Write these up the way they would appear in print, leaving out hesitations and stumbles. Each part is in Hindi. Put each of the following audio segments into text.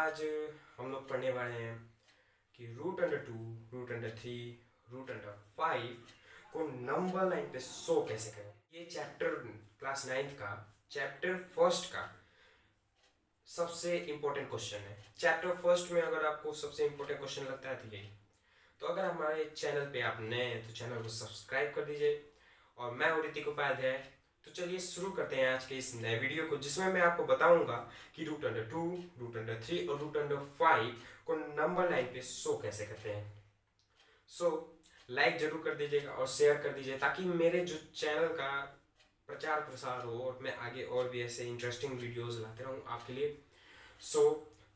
आज हम लोग पढ़ने वाले हैं कि √2, √3, √5 को नंबर लाइन पे शो कैसे करें। ये चैप्टर क्लास 9 का चैप्टर फर्स्ट का सबसे इम्पोर्टेंट क्वेश्चन है। चैप्टर फर्स्ट में अगर आपको सबसे इम्पोर्टेंट क्वेश्चन लगता है तो यही। तो अगर हमारे चैनल पे आप नए हैं तो चैनल को सब्सक्राइब कर दीजिए। और मैं हूं ऋतिक उपाध्याय। तो चलिए शुरू करते हैं आज के इस नए वीडियो को, जिसमें मैं आपको बताऊंगा कि √2, √3 और √5 को नंबर लाइन पे शो कैसे करते हैं। सो लाइक जरूर कर दीजिएगा और शेयर कर दीजिए ताकि मेरे जो चैनल का प्रचार प्रसार हो और मैं आगे और भी ऐसे इंटरेस्टिंग वीडियोस लाते रहूँ आपके लिए। So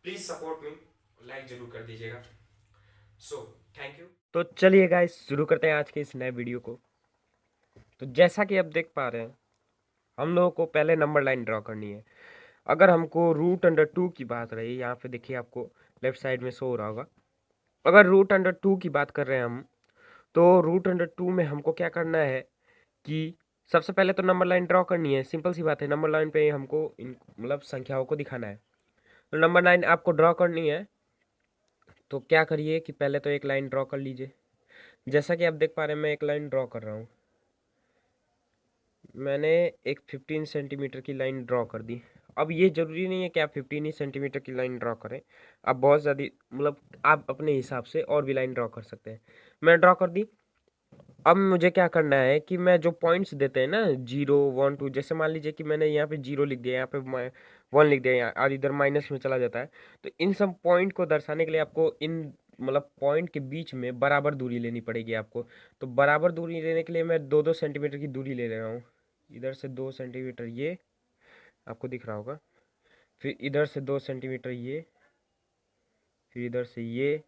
please support me, like जरूर कर दीजिएगा। So thank you. तो चलिए गाइस शुरू करते हैं आज के इस नए वीडियो को। तो जैसा कि आप देख पा रहे हैं, हम लोगों को पहले नंबर लाइन ड्रॉ करनी है। अगर हमको √2 की बात रही, यहाँ पे देखिए आपको लेफ्ट साइड में शो हो रहा होगा। अगर √2 की बात कर रहे हैं हम, तो √2 में हमको क्या करना है कि सबसे पहले तो नंबर लाइन ड्रॉ करनी है। सिंपल सी बात है, नंबर लाइन पे हमको इन मतलब संख्याओं को दिखाना है। तो नंबर लाइन आपको ड्रॉ करनी है, तो क्या करिए कि पहले तो एक लाइन ड्रॉ कर लीजिए। जैसा कि आप देख पा रहे हैं, मैं एक लाइन ड्रॉ कर रहा हूँ। मैंने एक 15 सेंटीमीटर की लाइन ड्रॉ कर दी। अब ये ज़रूरी नहीं है कि आप 15 ही सेंटीमीटर की लाइन ड्रॉ करें। आप बहुत ज़्यादा मतलब आप अपने हिसाब से और भी लाइन ड्रॉ कर सकते हैं। मैं ड्रॉ कर दी। अब मुझे क्या करना है कि मैं जो पॉइंट्स देते हैं ना, 0, 1, 2, जैसे मान लीजिए कि मैंने यहाँ पे 0 लिख दिया, यहाँ पे 1 लिख दिया और इधर माइनस में चला जाता है। तो इन सब पॉइंट को दर्शाने के लिए आपको इन मतलब पॉइंट के बीच में बराबर दूरी लेनी पड़ेगी आपको। तो बराबर दूरी लेने के लिए मैं 2-2 सेंटीमीटर की दूरी ले रहा हूँ। इधर से 2 सेंटीमीटर ये आपको दिख रहा होगा, फिर इधर से 2 सेंटीमीटर ये, फिर इधर से ये,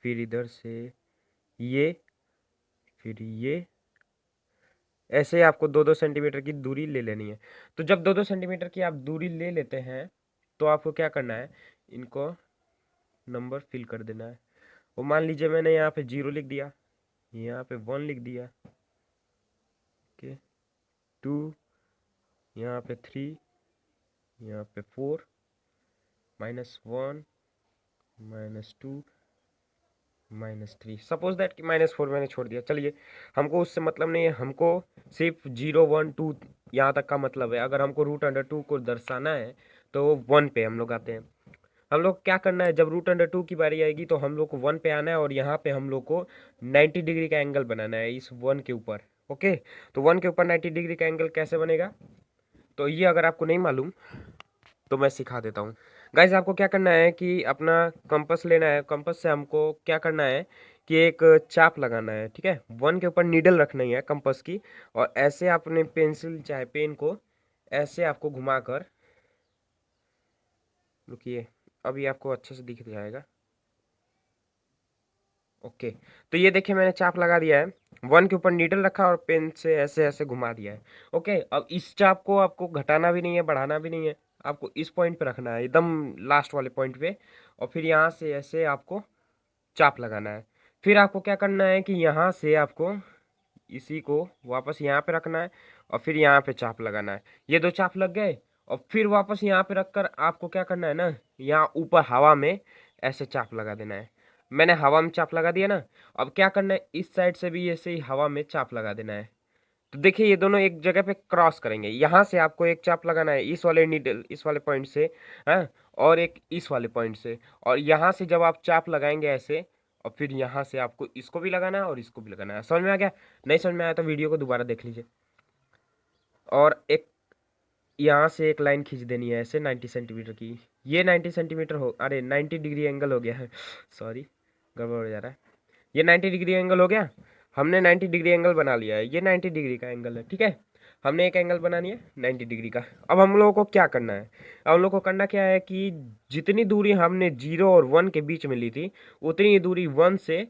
फिर इधर से ये, फिर ये। ऐसे आपको 2-2 सेंटीमीटर की दूरी ले लेनी है। तो जब 2-2 सेंटीमीटर की आप दूरी ले लेते हैं, तो आपको क्या करना है, इनको नंबर फिल कर देना है। वो मान लीजिए मैंने यहाँ पे 0 लिख दिया, यहाँ पे 1 लिख दिया, ओके, 2, यहाँ पे 3, यहाँ पे 4, -1, -2, -3। सपोज दैट कि -4 मैंने छोड़ दिया। चलिए, हमको उससे मतलब नहीं है, हमको सिर्फ 0, 1, 2 यहाँ तक का मतलब है। अगर हमको √2 को दर्शाना है तो 1 पे हम लोग आते हैं। हम लोग क्या करना है, जब √2 की बारी आएगी तो हम लोग को 1 पे आना है और यहाँ पे हम लोग को 90 डिग्री का एंगल बनाना है इस 1 के ऊपर। ओके, तो 1 के ऊपर 90 डिग्री का एंगल कैसे बनेगा, तो ये अगर आपको नहीं मालूम तो मैं सिखा देता हूँ। गाइज, आपको क्या करना है कि अपना कंपास लेना है। कंपास से हमको क्या करना है कि एक चाप लगाना है, ठीक है। 1 के ऊपर नीडल रखनी है कंपास की, और ऐसे अपने पेंसिल चाहे पेन को ऐसे आपको घुमाकर, रुकिए अभी आपको अच्छे से दिख जाएगा। ओके, तो ये देखिए मैंने चाप लगा दिया है। 1 के ऊपर नीडल रखा और पेन से ऐसे ऐसे घुमा दिया है। ओके, अब इस चाप को आपको घटाना भी नहीं है, बढ़ाना भी नहीं है। आपको इस पॉइंट पे रखना है, एकदम लास्ट वाले पॉइंट पे, और फिर यहाँ से ऐसे आपको चाप लगाना है। फिर आपको क्या करना है कि यहाँ से आपको इसी को वापस यहाँ पे रखना है और फिर यहाँ पे चाप लगाना है। ये 2 चाप लग गए, और फिर वापस यहाँ पे रखकर आपको क्या करना है ना, यहाँ ऊपर हवा में ऐसे चाप लगा देना है। मैंने हवा में चाप लगा दिया ना। अब क्या करना है, इस साइड से भी ऐसे ही हवा में चाप लगा देना है। तो देखिए ये दोनों एक जगह पे क्रॉस करेंगे। यहाँ से आपको एक चाप लगाना है इस वाले नीडल, इस वाले पॉइंट से, हाँ, और एक इस वाले पॉइंट से। और यहाँ से जब आप चाप लगाएंगे ऐसे, और फिर यहाँ से आपको इसको भी लगाना है और इसको भी लगाना है। समझ में आ गया? नहीं समझ में आया तो वीडियो को दोबारा देख लीजिए। और एक यहाँ से एक लाइन खींच देनी है ऐसे 90 सेंटीमीटर की। ये 90 सेंटीमीटर हो, अरे 90 डिग्री एंगल हो गया है, सॉरी गड़बड़ हो जा रहा है। ये 90 डिग्री एंगल हो गया। हमने 90 डिग्री एंगल बना लिया है। ये 90 डिग्री का एंगल है, ठीक है। हमने एक एंगल बना लिया 90 डिग्री का। अब हम लोगों को क्या करना है, अब हम लोग को करना क्या है कि जितनी दूरी हमने 0 और 1 के बीच में ली थी, उतनी ही दूरी 1 से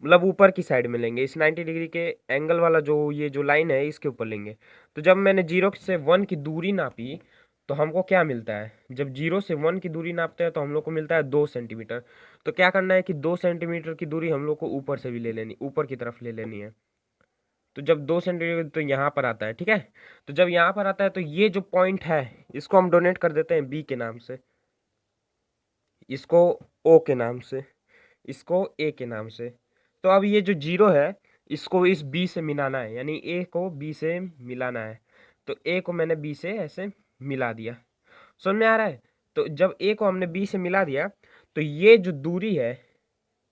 मतलब ऊपर की साइड में लेंगे। इस 90 डिग्री के एंगल वाला जो ये जो लाइन है इसके ऊपर लेंगे। तो जब मैंने 0 से 1 की दूरी नापी, तो हमको क्या मिलता है, जब 0 से 1 की दूरी नापते हैं तो हम लोग को मिलता है 2 सेंटीमीटर। तो क्या करना है कि 2 सेंटीमीटर की दूरी हम लोग को ऊपर से भी ले लेनी, ऊपर की तरफ ले लेनी है। तो जब 2 सेंटीमीटर तो यहाँ पर आता है, ठीक है। तो जब यहाँ पर आता है तो ये जो पॉइंट है इसको हम डोनेट कर देते हैं बी के नाम से। इसको ओ के नाम से, इसको ए के नाम से। तो अब ये जो जीरो है इसको इस बी से मिलाना है, यानी ए को बी से मिलाना है। तो ए को मैंने बी से ऐसे मिला दिया, समझ में आ रहा है। तो जब ए को हमने बी से मिला दिया तो ये जो दूरी है,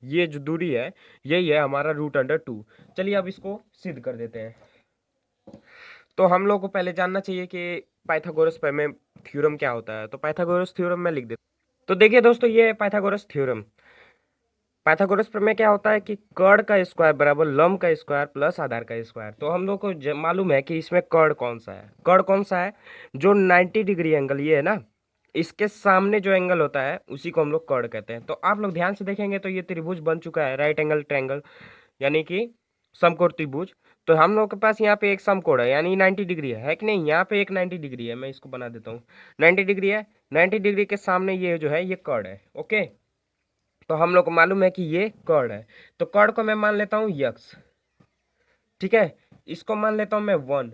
ये जो दूरी है यही है हमारा √2। चलिए अब इसको सिद्ध कर देते हैं। तो हम लोग को पहले जानना चाहिए कि पाइथागोरस प्रमेय थ्योरम क्या होता है। तो पाइथागोरस थ्योरम मैं लिख देता हूँ। तो देखिए दोस्तों, ये है पाइथागोरस थ्योरम। पाइथागोरस प्रमेय क्या होता है कि कर्ण का स्क्वायर बराबर लंब का स्क्वायर प्लस आधार का स्क्वायर। तो हम लोग को मालूम है कि इसमें कर्ण कौन सा है। कर्ण कौन सा है? जो 90 डिग्री एंगल ये है ना, इसके सामने जो एंगल होता है उसी को हम लोग कर्ण कहते हैं। तो आप लोग ध्यान से देखेंगे तो ये त्रिभुज बन चुका है, राइट एंगल ट्रायंगल, यानी कि समकोण त्रिभुज। तो हम लोग के पास यहाँ पे एक समकोण है, यानी 90 डिग्री है कि नहीं? यहाँ पे एक 90 डिग्री है, मैं इसको बना देता हूँ। 90 डिग्री है, 90 डिग्री के सामने ये जो है ये कर्ण है। ओके, तो हम लोग को मालूम है कि ये कर्ण है। तो कर्ण को मैं मान लेता हूँ यक्स, ठीक है। इसको मान लेता हूँ मैं 1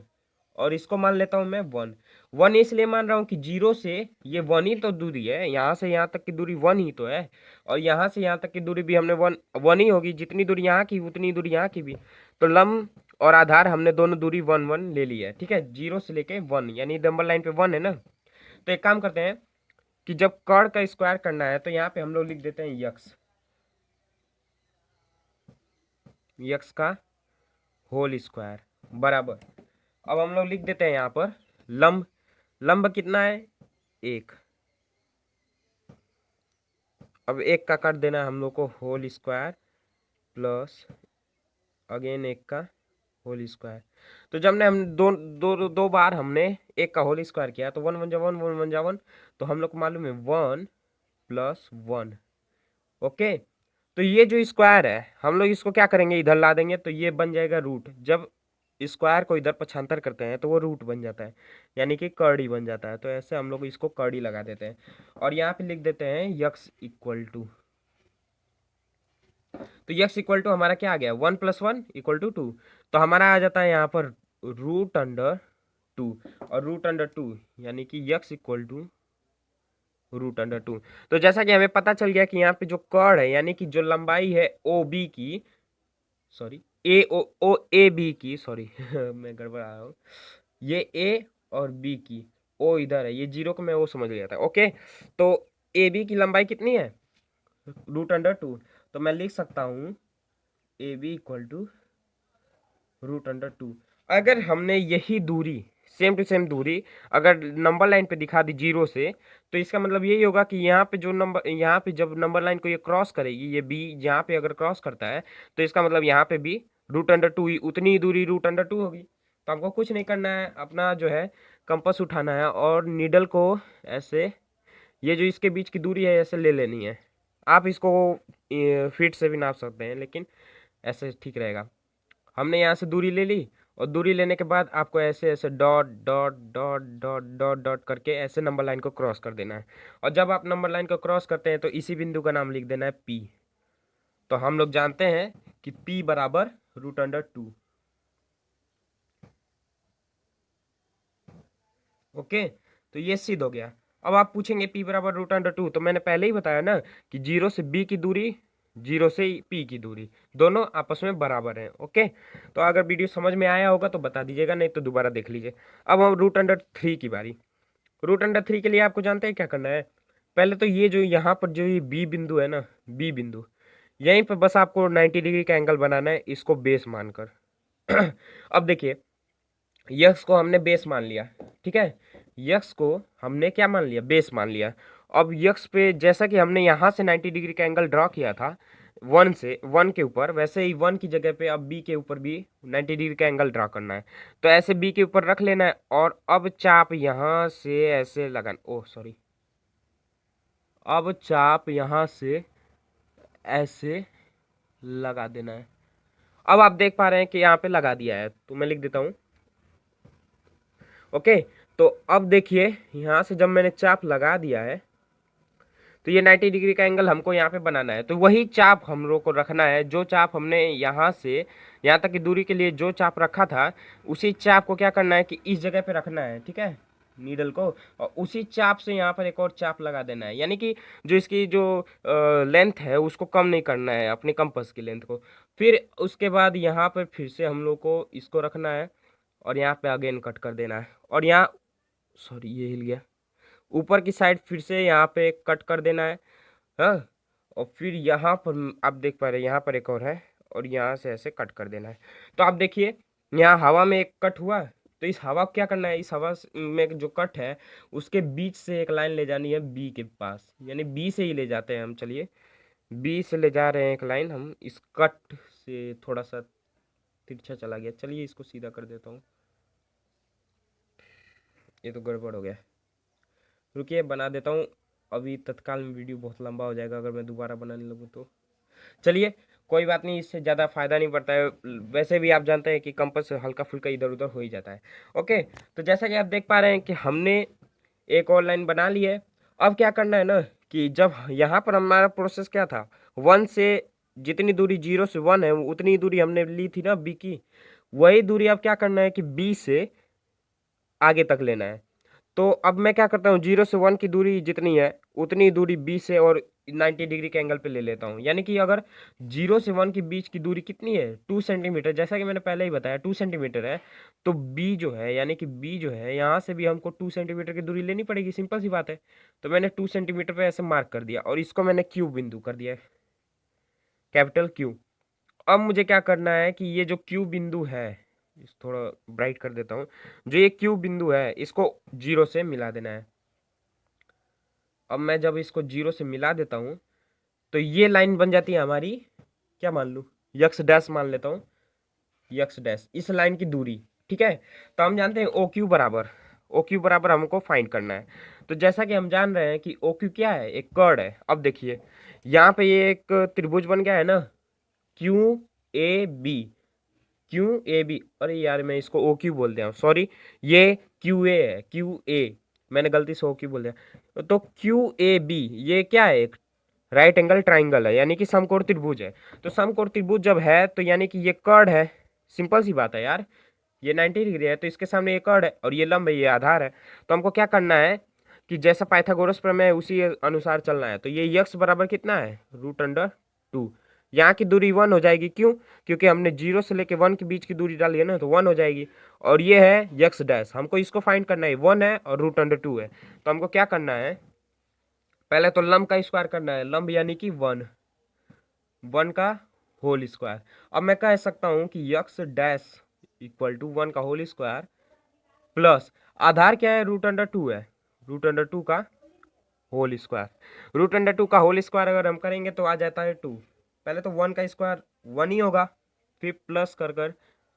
और इसको मान लेता हूँ मैं 1। 1 इसलिए मान रहा हूँ कि 0 से ये 1 ही तो दूरी है, यहाँ से यहाँ तक की दूरी 1 ही तो है, और यहाँ से यहाँ तक की दूरी भी हमने 1 ही होगी। जितनी दूरी यहाँ की उतनी दूरी यहाँ की भी। तो लंब और आधार हमने दोनों दूरी 1 1 ले ली है, ठीक है। 0 से लेके 1, यानी नंबर लाइन पे 1 है ना। तो एक काम करते हैं कि जब कर्ण का स्क्वायर करना है तो यहाँ पे हम लोग लिख देते हैं यक्स, यक्स का होल स्क्वायर बराबर। अब हम लोग लिख देते हैं यहाँ पर लंब, लंब कितना है? 1। अब 1 का कर देना है हम लोग को होल स्क्वायर प्लस अगेन 1 का होल स्क्वायर। तो जब ने हम दो बार हमने 1 का होल स्क्वायर किया तो 1 1 जा 1 1 1 जा 1, तो हम लोग को मालूम है 1 + 1। ओके, तो ये जो स्क्वायर है हम लोग इसको क्या करेंगे, इधर ला देंगे तो ये बन जाएगा रूट। जब स्क्वायर को इधर पक्षांतर करते हैं तो वो रूट बन जाता है, यानी कि कर्डी बन जाता है। तो ऐसे हम लोग इसको कर्डी लगा देते हैं और यहाँ पे लिख देते हैं यक्स इक्वल टू। तो यक्स इक्वल टू हमारा क्या आ गया? 1 + 1 = 2। तो हमारा आ जाता है यहाँ पर √2 और √2 यानी कि यक्स इक्वल टू √2। तो जैसा कि हमें पता चल गया कि यहाँ पे जो कर्ण है, यानी कि जो लंबाई है ओ बी की, सॉरी ए बी की, सॉरी मैं गड़बड़ा रहा हूँ। ये ए और बी की, ओ इधर है, ये 0 को मैं ओ समझ गया था। ओके, तो ए बी की लंबाई कितनी है? √2। तो मैं लिख सकता हूँ ए बी इक्वल टू √2। अगर हमने यही दूरी, सेम टू सेम दूरी अगर नंबर लाइन पे दिखा दी 0 से, तो इसका मतलब यही होगा कि यहाँ पे जो नंबर, यहाँ पे जब नंबर लाइन को ये क्रॉस करेगी, ये बी यहाँ पे अगर क्रॉस करता है तो इसका मतलब यहाँ पे भी √2 ही, उतनी ही दूरी √2 होगी। तो हमको कुछ नहीं करना है, अपना जो है कंपास उठाना है और नीडल को ऐसे, ये जो इसके बीच की दूरी है ऐसे ले लेनी है। आप इसको फीट से भी नाप सकते हैं, लेकिन ऐसे ठीक रहेगा। हमने यहाँ से दूरी ले ली और दूरी लेने के बाद आपको ऐसे ऐसे dot dot dot dot dot dot करके ऐसे नंबर लाइन को क्रॉस कर देना है। और जब आप नंबर लाइन को क्रॉस करते हैं तो इसी बिंदु का नाम लिख देना है P। तो हम लोग जानते हैं कि P बराबर √2। ओके, तो ये सिद्ध हो गया। अब आप पूछेंगे P बराबर √2, तो मैंने पहले ही बताया ना कि 0 से B की दूरी, 0 से P की दूरी, दोनों आपस में बराबर हैं। ओके, तो अगर वीडियो समझ में आया होगा तो बता दीजिएगा, नहीं तो दोबारा देख लीजिए। अब हम √3 की बारी। √3 के लिए आपको जानते हैं क्या करना है? पहले तो ये जो यहाँ पर जो ये B बिंदु है ना, B बिंदु, यहीं पर बस आपको 90 डिग्री का एंगल बनाना है, इसको बेस मानकर। अब देखिए, यक्स को हमने बेस मान लिया, ठीक है। यक्स को हमने क्या मान लिया? बेस मान लिया। अब यक्स पे जैसा कि हमने यहाँ से 90 डिग्री का एंगल ड्रॉ किया था 1 के ऊपर, वैसे ही 1 की जगह पे अब बी के ऊपर भी 90 डिग्री का एंगल ड्रॉ करना है। तो ऐसे बी के ऊपर रख लेना है और अब चाप यहाँ से ऐसे लगाना, ओह सॉरी, अब चाप यहाँ से ऐसे लगा देना है। अब आप देख पा रहे हैं कि यहाँ पे लगा दिया है, तो मैं लिख देता हूँ। ओके, तो अब देखिए यहाँ से जब मैंने चाप लगा दिया है तो ये 90 डिग्री का एंगल हमको यहाँ पे बनाना है। तो वही चाप हम लोग को रखना है, जो चाप हमने यहाँ से यहाँ तक की दूरी के लिए जो चाप रखा था, उसी चाप को क्या करना है कि इस जगह पे रखना है, ठीक है। नीडल को, और उसी चाप से यहाँ पर एक और चाप लगा देना है, यानी कि जो इसकी जो लेंथ है उसको कम नहीं करना है, अपने कंपास की लेंथ को। फिर उसके बाद यहाँ पर फिर से हम लोग को इसको रखना है और यहाँ पे अगेन कट कर देना है, और यहाँ सॉरी ये हिल गया, ऊपर की साइड फिर से यहाँ पे कट कर देना है। हाँ, और फिर यहाँ पर आप देख पा रहे हैं यहाँ पर एक और है, और यहाँ से ऐसे कट कर देना है। तो आप देखिए यहाँ हवा में एक कट हुआ, तो इस हवा को क्या करना है, इस हवा में जो कट है उसके बीच से एक लाइन ले जानी है बी के पास, यानी बी से ही ले जाते हैं हम। चलिए बी से ले जा रहे हैं एक लाइन हम, इस कट से थोड़ा सा तिरछा चला गया, चलिए इसको सीधा कर देता हूँ, ये तो गड़बड़ हो गया, रुकिए बना देता हूँ। अभी तत्काल में वीडियो बहुत लंबा हो जाएगा अगर मैं दोबारा बनाने लगूँ तो। चलिए कोई बात नहीं, इससे ज़्यादा फायदा नहीं पड़ता है, वैसे भी आप जानते हैं कि कंपास हल्का फुल्का इधर उधर हो ही जाता है। ओके, तो जैसा कि आप देख पा रहे हैं कि हमने एक और लाइन बना ली है। अब क्या करना है ना कि जब यहाँ पर हमारा प्रोसेस क्या था, 1 से जितनी दूरी 0 से 1 है उतनी दूरी हमने ली थी ना बी की, वही दूरी अब क्या करना है कि बी से आगे तक लेना है। तो अब मैं क्या करता हूँ, 0 से 1 की दूरी जितनी है उतनी दूरी बी से और 90 डिग्री के एंगल पे ले लेता हूँ, यानी कि अगर 0 से 1 के बीच की दूरी कितनी है 2 सेंटीमीटर, जैसा कि मैंने पहले ही बताया 2 सेंटीमीटर है, तो बी जो है यानी कि बी जो है यहाँ से भी हमको 2 सेंटीमीटर की दूरी लेनी पड़ेगी, सिंपल सी बात है। तो मैंने 2 सेंटीमीटर पे ऐसे मार्क कर दिया और इसको मैंने क्यू बिंदु कर दिया है, कैपिटल क्यू। अब मुझे क्या करना है कि ये जो क्यू बिंदु है, इस थोड़ा ब्राइट कर देता हूँ, जो ये क्यू बिंदु है इसको 0 से मिला देना है। अब मैं जब इसको 0 से मिला देता हूँ तो ये लाइन बन जाती है हमारी, क्या मान लूँ, यक्स डैश मान लेता हूँ, यक्स डैश इस लाइन की दूरी, ठीक है। तो हम जानते हैं ओ क्यू बराबर हमको फाइंड करना है। तो जैसा कि हम जान रहे हैं कि ओ क्यू क्या है, एक कर्ड है। अब देखिए यहाँ पे ये एक त्रिभुज बन गया है ना, Q A B, Q A B, अरे यार मैं इसको ओ क्यू बोल दिया हूँ, सॉरी, ये क्यू ए है, क्यू ए, मैंने गलती से ओ क्यू बोल दिया। तो क्यू ए बी ये क्या है, एक राइट एंगल ट्राइंगल है, यानी कि समकोण त्रिभुज है। तो समकोण त्रिभुज जब है तो यानी कि ये कर्ड है, सिंपल सी बात है यार, ये 90 डिग्री है तो इसके सामने ये कर्ड है और ये लंब है, ये आधार है। तो हमको क्या करना है कि जैसा पाइथागोरस प्रमेय है उसी अनुसार चलना है। तो ये यक्स बराबर कितना है, √2। यहाँ की दूरी 1 हो जाएगी, क्यों, क्योंकि हमने 0 से लेके 1 के बीच की दूरी डाली है ना, तो 1 हो जाएगी। और ये है यक्स डैश, हमको इसको फाइंड करना है, 1 है और √2 है। तो हमको क्या करना है, पहले तो लंब का स्क्वायर करना है, लंब यानी कि 1 का होल स्क्वायर। अब मैं कह सकता हूँ कि यक्स डैश इक्वल टू 1 का होल स्क्वायर प्लस आधार क्या है, √2 है, √2 का होल स्क्वायर। √2 का होल स्क्वायर अगर हम करेंगे तो आ जाता है 2। पहले तो 1 का स्क्वायर 1 ही होगा, फिर प्लस कर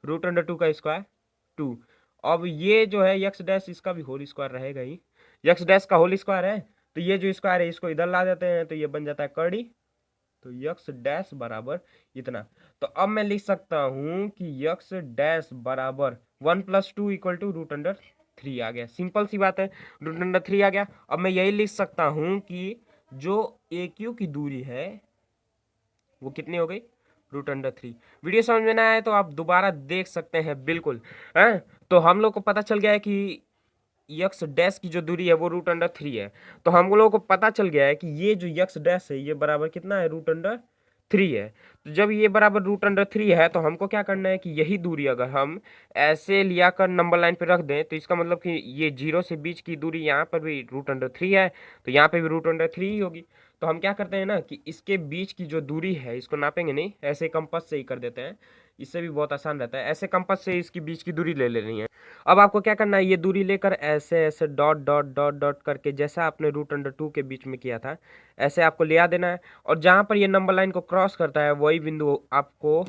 √2 का स्क्वायर 2। अब ये जो है यक्स डैश इसका भी होल स्क्वायर रहेगा ही, यक्स डैश का होल स्क्वायर है, तो ये जो स्क्वायर है इसको इधर ला देते हैं तो ये बन जाता है कर्डी। तो यक्स डैश बराबर इतना। तो अब मैं लिख सकता हूँ कि यक्स डैश बराबर 1 + 2 = √3 आ गया, सिंपल सी बात है, √3 आ गया। अब मैं यही लिख सकता हूँ कि जो ए क्यू की दूरी है वो कितनी हो गई, √3। वीडियो समझ में ना आए तो आप दोबारा देख सकते हैं, बिल्कुल है। तो हम लोग को पता चल गया है कि यक्स डैश की जो दूरी है वो √3 है। तो हम लोगों को पता चल गया है कि ये जो यक्स डैश है ये बराबर कितना है, √3 है। तो जब ये बराबर √3 है तो हमको क्या करना है कि यही दूरी अगर हम ऐसे लिया कर नंबर लाइन पे रख दें तो इसका मतलब कि ये 0 से बीच की दूरी यहाँ पर भी √3 है, तो यहाँ पे भी √3 ही होगी। तो हम क्या करते हैं ना कि इसके बीच की जो दूरी है इसको नापेंगे नहीं, ऐसे कंपास से ही कर देते हैं, इससे भी बहुत आसान रहता है, ऐसे कंपास से इसकी बीच की दूरी ले लेनी है। अब आपको क्या करना है, ये दूरी लेकर ऐसे ऐसे डॉट डॉट डॉट डॉट करके जैसा आपने √2 के बीच में किया था ऐसे आपको ले आ देना है, और जहां पर ये नंबर लाइन को क्रॉस करता है वही बिंदु आपको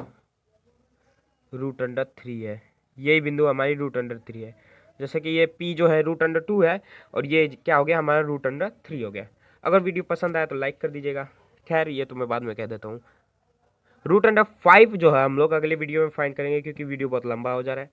√3 है, यही बिंदु हमारी √3 है। जैसे कि ये P जो है √2 है और ये क्या हो गया हमारा √3 हो गया। अगर वीडियो पसंद आया तो लाइक कर दीजिएगा, खैर ये तो मैं बाद में कह देता हूँ। √5 जो है हम लोग अगले वीडियो में फाइंड करेंगे क्योंकि वीडियो बहुत लंबा हो जा रहा है।